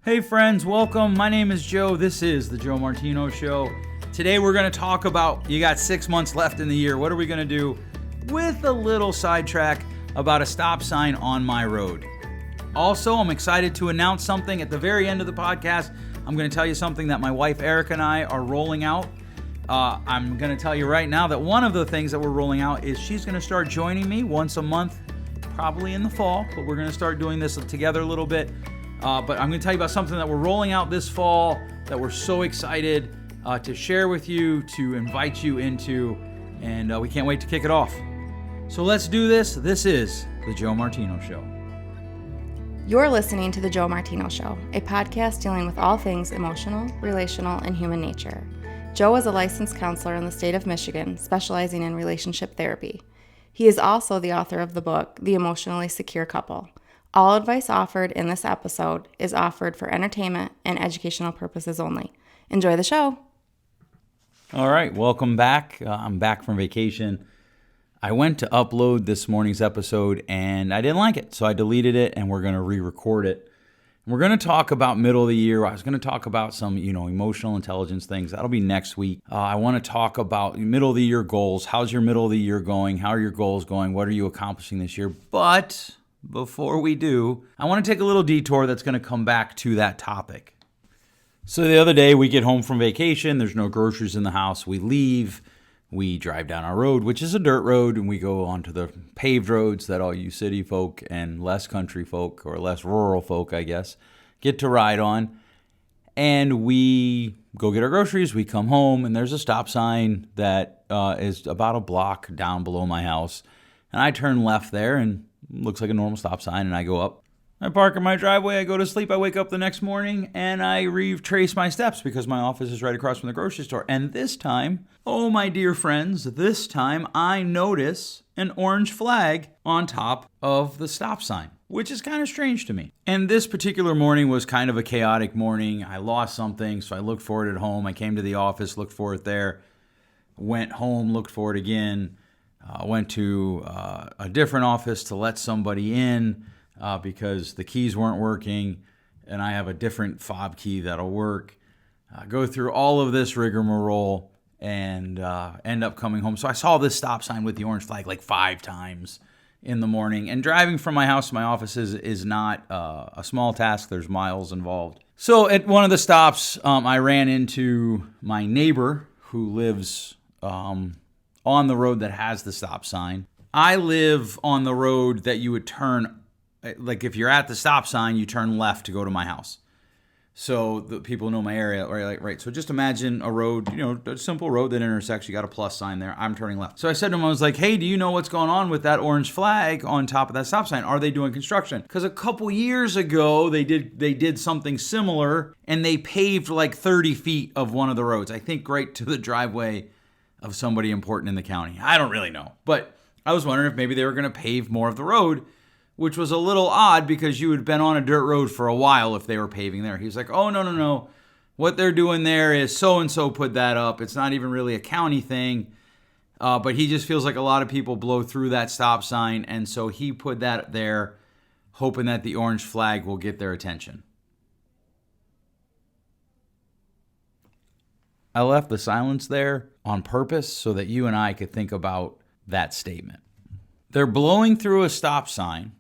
Hey friends, welcome. My name is Joe. This is the Joe Martino Show. Today we're going to talk about, you got 6 months left in the year. What are we going to do? With a little sidetrack about a stop sign on my road. Also, I'm excited to announce something at the very end of the podcast. I'm going to tell you something that my wife Erica and I are rolling out. I'm going to tell you right now that one of the things that we're rolling out is she's going to start joining me once a month, probably in the fall, but we're going to start doing this together a little bit. But I'm going to tell you about something that we're rolling out this fall that we're so excited to share with you, to invite you into, and we can't wait to kick it off. So let's do this. This is the Joe Martino Show. You're listening to the Joe Martino Show, a podcast dealing with all things emotional, relational, and human nature. Joe is a licensed counselor in the state of Michigan, specializing in relationship therapy. He is also the author of the book, The Emotionally Secure Couple. All advice offered in this episode is offered for entertainment and educational purposes only. Enjoy the show. All right, welcome back. I'm back from vacation. I went to upload this morning's episode and I didn't like it, so I deleted it and we're going to re-record it. And we're going to talk about middle of the year. I was going to talk about some, emotional intelligence things. That'll be next week. I want to talk about middle of the year goals. How's your middle of the year going? How are your goals going? What are you accomplishing this year? But before we do, I want to take a little detour that's going to come back to that topic. So the other day, we get home from vacation. There's no groceries in the house. We leave. We drive down our road, which is a dirt road, and we go onto the paved roads that all you city folk and less country folk, or less rural folk, I guess, get to ride on. And we go get our groceries. We come home, and there's a stop sign that is about a block down below my house. And I turn left there, and looks like a normal stop sign, and I go up. I park in my driveway, I go to sleep, I wake up the next morning, and I retrace my steps because my office is right across from the grocery store. And this time, oh my dear friends, this time I notice an orange flag on top of the stop sign, which is kind of strange to me. And this particular morning was kind of a chaotic morning. I lost something, so I looked for it at home. I came to the office, looked for it there, went home, looked for it again. Went to a different office to let somebody in because the keys weren't working, and I have a different fob key that'll work. Go through all of this rigmarole and end up coming home. So I saw this stop sign with the orange flag like 5 times in the morning. And driving from my house to my office is not a small task. There's miles involved. So at one of the stops, I ran into my neighbor who lives on the road that has the stop sign. I live on the road that you would turn, like if you're at the stop sign, you turn left to go to my house. So the people know my area, right? So just imagine a road, a simple road that intersects. You got a plus sign there. I'm turning left. So I said to him, I was like, hey, do you know what's going on with that orange flag on top of that stop sign? Are they doing construction? Because a couple years ago, they did something similar, and they paved like 30 feet of one of the roads. I think right to the driveway of somebody important in the county. I don't really know. But I was wondering if maybe they were going to pave more of the road, which was a little odd because you had been on a dirt road for a while if they were paving there. He was like, oh, no. What they're doing there is so-and-so put that up. It's not even really a county thing. But he just feels like a lot of people blow through that stop sign. And so he put that there, hoping that the orange flag will get their attention. I left the silence there on purpose so that you and I could think about that statement. They're blowing through a stop sign,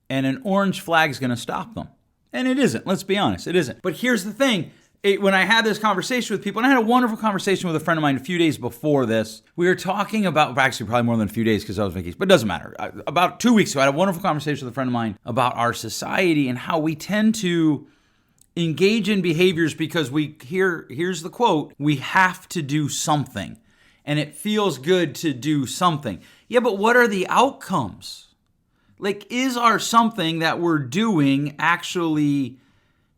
and an orange flag is going to stop them. And it isn't. Let's be honest. It isn't. But here's the thing. When I had this conversation with people, and I had a wonderful conversation with a friend of mine a few days before this, we were talking about, actually probably more than a few days because I was on vacation, but it doesn't matter. About 2 weeks ago, I had a wonderful conversation with a friend of mine about our society and how we tend to engage in behaviors because here's the quote, we have to do something. And it feels good to do something. Yeah, but what are the outcomes? Like, is our something that we're doing actually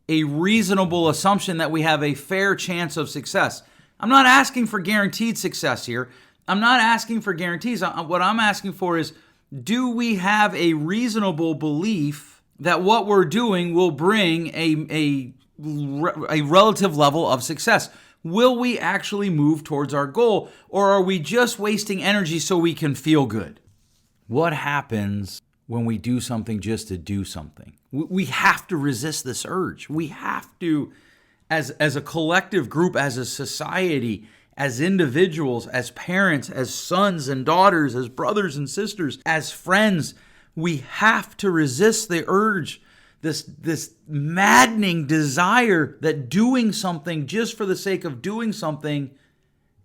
a reasonable assumption that we have a fair chance of success? I'm not asking for guaranteed success here. I'm not asking for guarantees. What I'm asking for is, do we have a reasonable belief that what we're doing will bring a relative level of success? Will we actually move towards our goal, or are we just wasting energy so we can feel good? What happens when we do something just to do something. We have to resist this urge. We have to, as a collective group, as a society, as individuals, as parents, as sons and daughters, as brothers and sisters, as friends, we have to resist the urge, this maddening desire that doing something just for the sake of doing something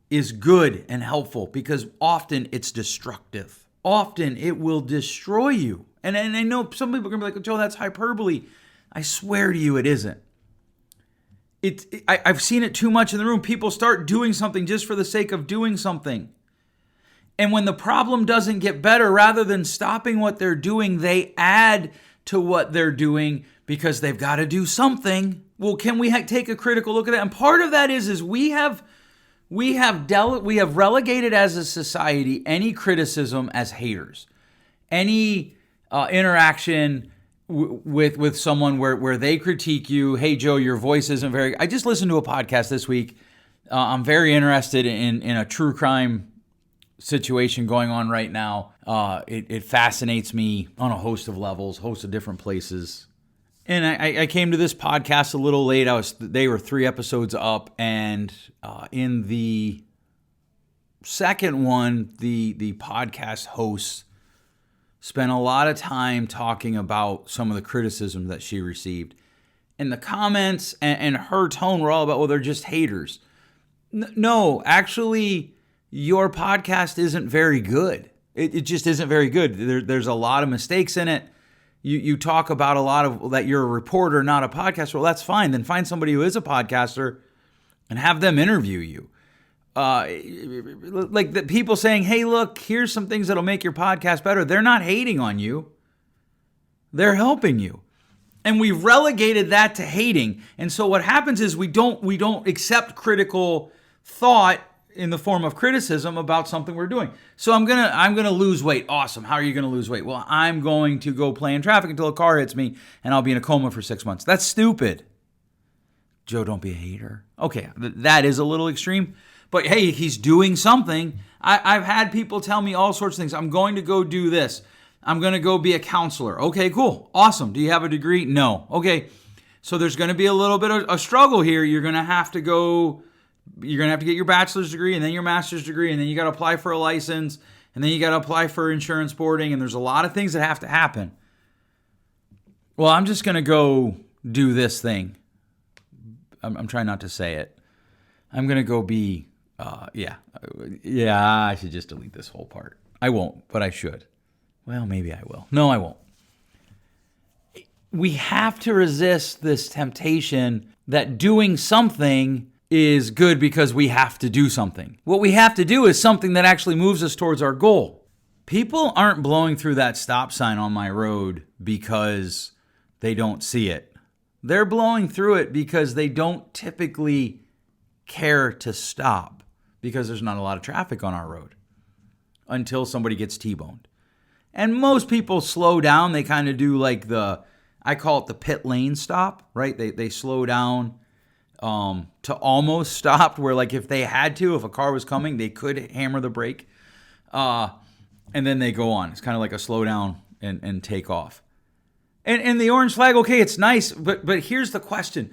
is good and helpful, because often it's destructive. Often it will destroy you. And I know some people are going to be like, Joe, that's hyperbole. I swear to you, it isn't. I've seen it too much in the room. People start doing something just for the sake of doing something. And when the problem doesn't get better, rather than stopping what they're doing, they add to what they're doing because they've got to do something. Well, can we take a critical look at that? And part of that is we have relegated as a society any criticism as haters. Any interaction with someone where they critique you, hey, Joe, your voice isn't very... I just listened to a podcast this week. I'm very interested in a true crime situation going on right now. It fascinates me on a host of levels, host of different places. And I came to this podcast a little late. They were 3 episodes up, and in the second one, the podcast host spent a lot of time talking about some of the criticism that she received. And the comments and her tone were all about, well, they're just haters. No, actually, your podcast isn't very good. It just isn't very good. There's a lot of mistakes in it. You talk about a lot of that you're a reporter, not a podcaster. Well, that's fine. Then find somebody who is a podcaster and have them interview you. Like the people saying, hey, look, here's some things that'll make your podcast better. They're not hating on you. They're helping you. And we've relegated that to hating. And so what happens is we don't accept critical thought in the form of criticism about something we're doing. So I'm gonna lose weight. Awesome. How are you gonna lose weight? Well, I'm going to go play in traffic until a car hits me and I'll be in a coma for 6 months. That's stupid. Joe, don't be a hater. Okay, that is a little extreme. But hey, he's doing something. I've had people tell me all sorts of things. I'm going to go do this. I'm going to go be a counselor. Okay, cool. Awesome. Do you have a degree? No. Okay. So there's going to be a little bit of a struggle here. You're going to have to get your bachelor's degree and then your master's degree, and then you got to apply for a license, and then you got to apply for insurance boarding, and there's a lot of things that have to happen. Well, I'm just going to go do this thing. I'm trying not to say it. I'm going to go be, I should just delete this whole part. I won't, but I should. Well, maybe I will. No, I won't. We have to resist this temptation that doing something is good because we have to do something. What we have to do is something that actually moves us towards our goal. People aren't blowing through that stop sign on my road because they don't see it. They're blowing through it because they don't typically care to stop because there's not a lot of traffic on our road until somebody gets T-boned. And most people slow down. They kind of do like I call it the pit lane stop, right? They slow down to almost stop, where like if they had to, if a car was coming, they could hammer the brake. And then they go on. It's kind of like a slow down and take off. And the orange flag, okay, it's nice, but here's the question.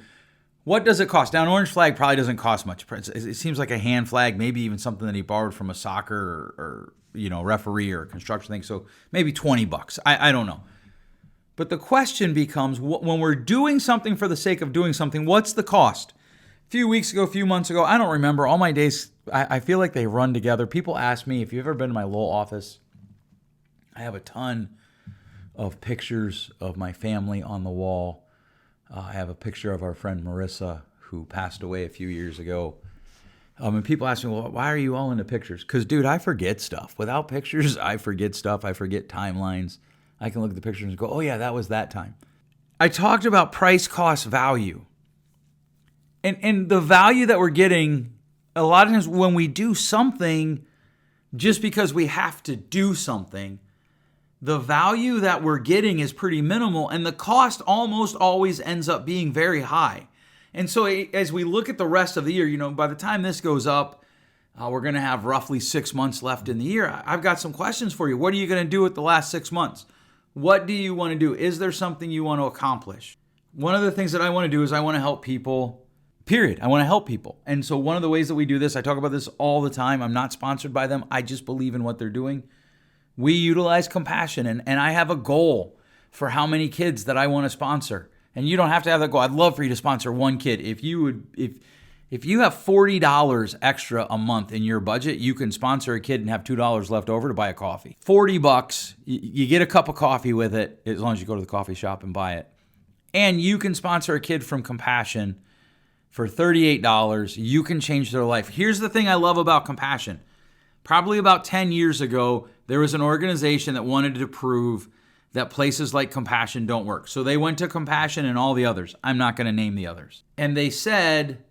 What does it cost? Now, an orange flag probably doesn't cost much. It seems like a hand flag, maybe even something that he borrowed from a soccer or referee or a construction thing. So maybe $20. I don't know. But the question becomes, when we're doing something for the sake of doing something, what's the cost? A few weeks ago, a few months ago, I don't remember. All my days, I feel like they run together. People ask me, if you've ever been to my Lowell office, I have a ton of pictures of my family on the wall. I have a picture of our friend Marissa, who passed away a few years ago. And people ask me, well, why are you all into pictures? Because, dude, I forget stuff. Without pictures, I forget stuff. I forget timelines. I can look at the pictures and go, oh, yeah, that was that time. I talked about price, cost, value. And the value that we're getting, a lot of times when we do something just because we have to do something, the value that we're getting is pretty minimal, and the cost almost always ends up being very high. And so as we look at the rest of the year, by the time this goes up, we're going to have roughly 6 months left in the year. I've got some questions for you. What are you going to do with the last 6 months? What do you want to do? Is there something you want to accomplish? One of the things that I want to do is I want to help people, period. I want to help people. And so one of the ways that we do this, I talk about this all the time. I'm not sponsored by them. I just believe in what they're doing. We utilize compassion, and I have a goal for how many kids that I want to sponsor. And you don't have to have that goal. I'd love for you to sponsor one kid. If you have $40 extra a month in your budget, you can sponsor a kid and have $2 left over to buy a coffee. $40, you get a cup of coffee with it, as long as you go to the coffee shop and buy it. And you can sponsor a kid from Compassion for $38. You can change their life. Here's the thing I love about Compassion. Probably about 10 years ago, there was an organization that wanted to prove that places like Compassion don't work. So they went to Compassion and all the others. I'm not going to name the others. And they said,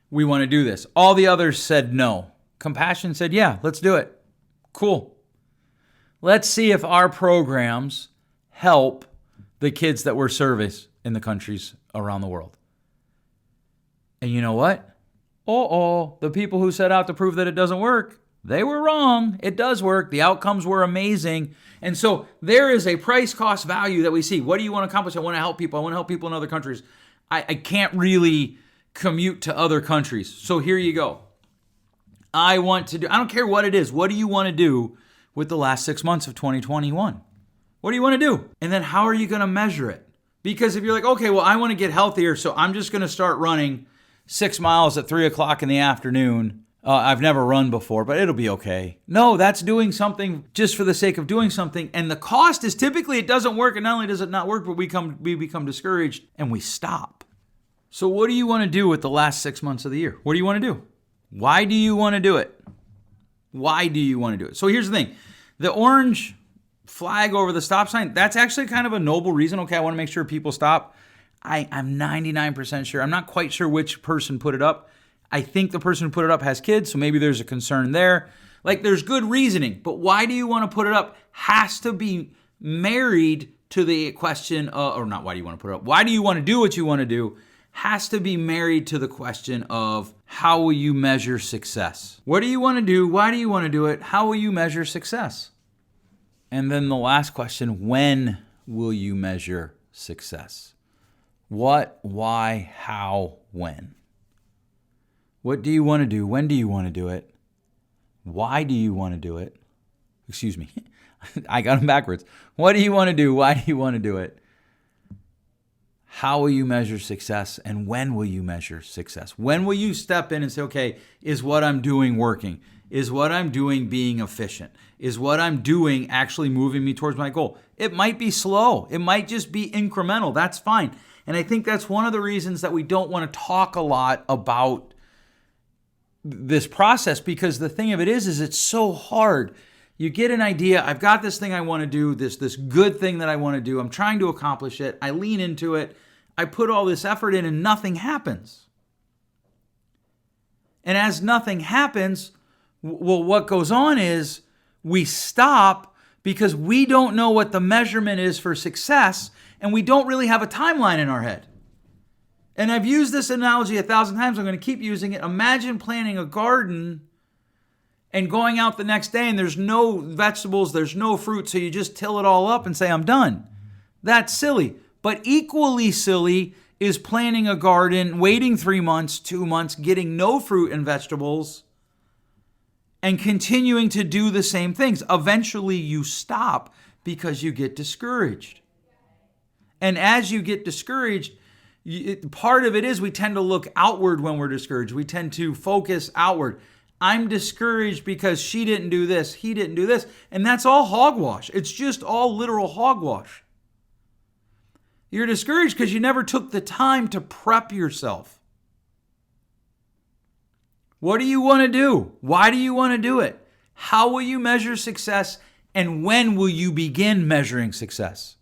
we want to do this. All the others said no. Compassion said, yeah, let's do it. Cool. Let's see if our programs help the kids that we're service in the countries around the world. And you know what? The people who set out to prove that it doesn't work, they were wrong. It does work. The outcomes were amazing. And so there is a price cost value that we see. What do you want to accomplish? I want to help people. I want to help people in other countries. I can't really commute to other countries. So here you go. I don't care what it is. What do you want to do with the last 6 months of 2021? What do you want to do? And then how are you going to measure it? Because if you're like, okay, well, I want to get healthier, so I'm just going to start running 6 miles at 3 o'clock in the afternoon. I've never run before, but it'll be okay. No, that's doing something just for the sake of doing something. And the cost is typically it doesn't work. And not only does it not work, but we become discouraged and we stop. So what do you want to do with the last 6 months of the year? What do you want to do? Why do you want to do it? Why do you want to do it? So here's the thing. The orange flag over the stop sign, that's actually kind of a noble reason. Okay, I want to make sure people stop. I'm 99% sure. I'm not quite sure which person put it up. I think the person who put it up has kids, so maybe there's a concern there. Like, there's good reasoning, but why do you want to put it up has to be married to the question, or not why do you want to put it up? Why do you want to do what you want to do has to be married to the question of how will you measure success? What do you want to do? Why do you want to do it? How will you measure success? And then the last question, when will you measure success? What, why, how, when? What do you want to do? When do you want to do it? Why do you want to do it? Excuse me. I got them backwards. What do you want to do? Why do you want to do it? How will you measure success? And when will you measure success? When will you step in and say, okay, is what I'm doing working? Is what I'm doing being efficient? Is what I'm doing actually moving me towards my goal? It might be slow. It might just be incremental. That's fine. And I think that's one of the reasons that we don't want to talk a lot about this process, because the thing of it is it's so hard. You get an idea, I've got this thing I want to do, this good thing that I want to do. I'm trying to accomplish it. I lean into it. I put all this effort in and nothing happens. And as nothing happens, well, what goes on is we stop because we don't know what the measurement is for success, and we don't really have a timeline in our head. And I've used this analogy 1,000 times. I'm going to keep using it. Imagine planting a garden and going out the next day and there's no vegetables, there's no fruit, so you just till it all up and say, I'm done. That's silly. But equally silly is planting a garden, waiting 3 months, 2 months, getting no fruit and vegetables, and continuing to do the same things. Eventually you stop because you get discouraged. And as you get discouraged, part of it is we tend to look outward when we're discouraged. We tend to focus outward. I'm discouraged because she didn't do this, he didn't do this. And that's all hogwash. It's just all literal hogwash. You're discouraged because you never took the time to prep yourself. What do you want to do? Why do you want to do it? How will you measure success? And when will you begin measuring success?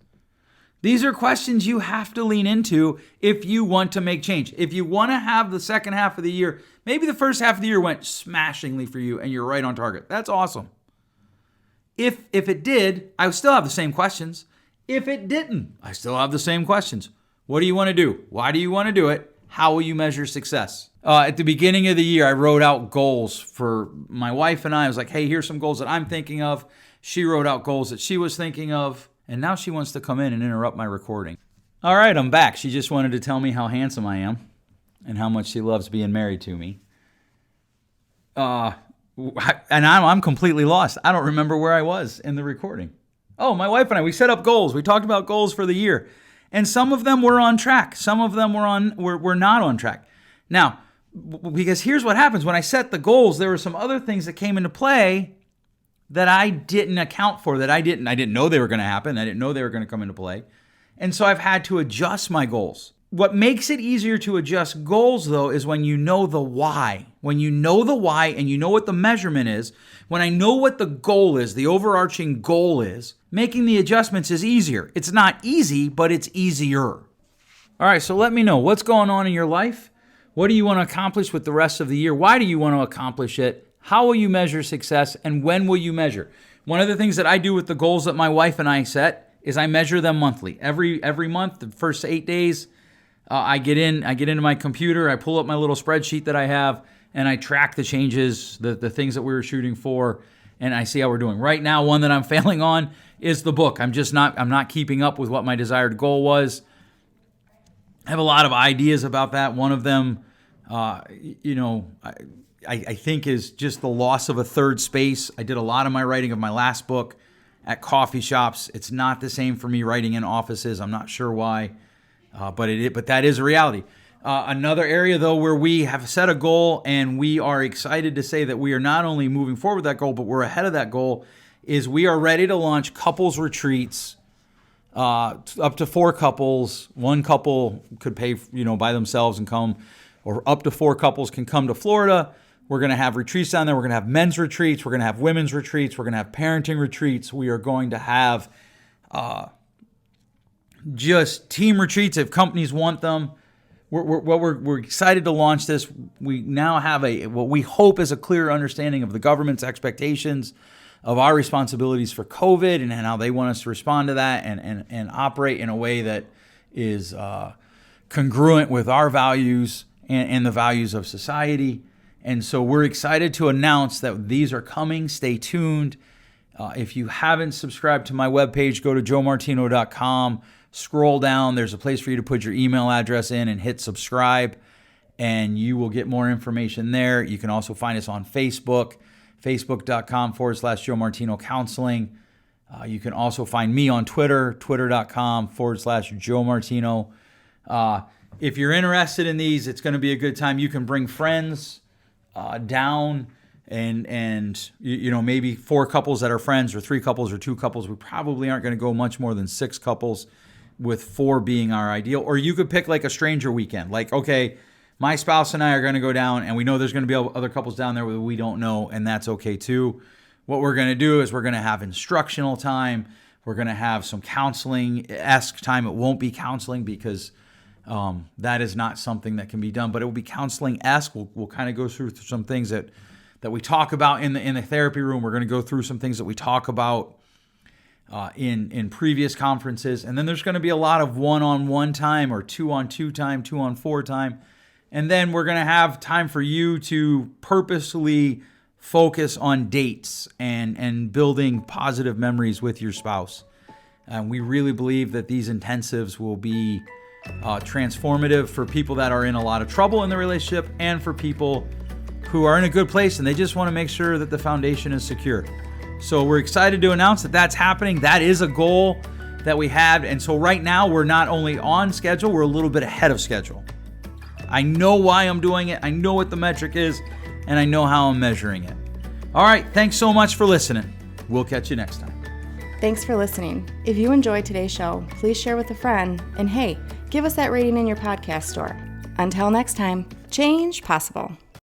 These are questions you have to lean into if you want to make change. If you want to have the second half of the year, maybe the first half of the year went smashingly for you and you're right on target. That's awesome. If it did, I would still have the same questions. If it didn't, I still have the same questions. What do you want to do? Why do you want to do it? How will you measure success? At the beginning of the year, I wrote out goals for my wife and I. I was like, hey, here's some goals that I'm thinking of. She wrote out goals that she was thinking of. And now she wants to come in and interrupt my recording. All right, I'm back. She just wanted to tell me how handsome I am and how much she loves being married to me. And I'm completely lost. I don't remember where I was in the recording. Oh, my wife and I, we set up goals. We talked about goals for the year. And some of them were on track. Some of them were not on track. Now, because here's what happens. When I set the goals, there were some other things that came into play that I didn't account for, that I didn't know they were going to happen. I didn't know they were going to come into play. And so I've had to adjust my goals. What makes it easier to adjust goals, though, is when you know the why. When you know the why and you know what the measurement is, when I know what the goal is, the overarching goal is, making the adjustments is easier. It's not easy, but it's easier. All right, so let me know what's going on in your life. What do you want to accomplish with the rest of the year? Why do you want to accomplish it? How will you measure success, and when will you measure? One of the things that I do with the goals that my wife and I set is I measure them monthly. Every month, the first 8 days, I get into my computer, I pull up my little spreadsheet that I have, and I track the changes, the things that we were shooting for, and I see how we're doing. Right now, one that I'm failing on is the book. I'm not keeping up with what my desired goal was. I have a lot of ideas about that. One of them, I think is just the loss of a third space. I did a lot of my writing of my last book at coffee shops. It's not the same for me writing in offices. I'm not sure why, but that is a reality. Another area, though, where we have set a goal and we are excited to say that we are not only moving forward with that goal, but we're ahead of that goal, is we are ready to launch couples retreats, up to 4 couples. One couple could pay, by themselves and come, or up to 4 couples can come to Florida. We're going to have retreats down there. We're going to have men's retreats. We're going to have women's retreats. We're going to have parenting retreats. We are going to have just team retreats if companies want them. We're excited to launch this. We now have what we hope is a clear understanding of the government's expectations of our responsibilities for COVID and how they want us to respond to that and operate in a way that is congruent with our values and the values of society. And so we're excited to announce that these are coming. Stay tuned. If you haven't subscribed to my webpage, go to joemartino.com. Scroll down. There's a place for you to put your email address in and hit subscribe, and you will get more information there. You can also find us on Facebook, facebook.com/Joe Martino Counseling. You can also find me on Twitter, twitter.com/Joe Martino. If you're interested in these, it's going to be a good time. You can bring friends down and maybe 4 couples that are friends, or 3 couples or 2 couples. We probably aren't going to go much more than 6 couples, with 4 being our ideal. Or you could pick like a stranger weekend. Like, okay, my spouse and I are going to go down, and we know there's going to be other couples down there that we don't know, and that's okay too. What we're going to do is we're going to have instructional time. We're going to have some counseling-esque time. It won't be counseling because that is not something that can be done, but it will be counseling-esque. We'll kind of go through some things that we talk about in the therapy room. We're going to go through some things that we talk about in previous conferences. And then there's going to be a lot of one-on-one time, or 2-on-2 time, 2-on-4 time. And then we're going to have time for you to purposely focus on dates and building positive memories with your spouse. And we really believe that these intensives will be transformative for people that are in a lot of trouble in the relationship, and for people who are in a good place and they just want to make sure that the foundation is secure. So we're excited to announce that that's happening. That is a goal that we had. And so right now we're not only on schedule, we're a little bit ahead of schedule. I know why I'm doing it. I know what the metric is, and I know how I'm measuring it. All right. Thanks so much for listening. We'll catch you next time. Thanks for listening. If you enjoyed today's show, please share with a friend. And hey, give us that rating in your podcast store. Until next time, change possible.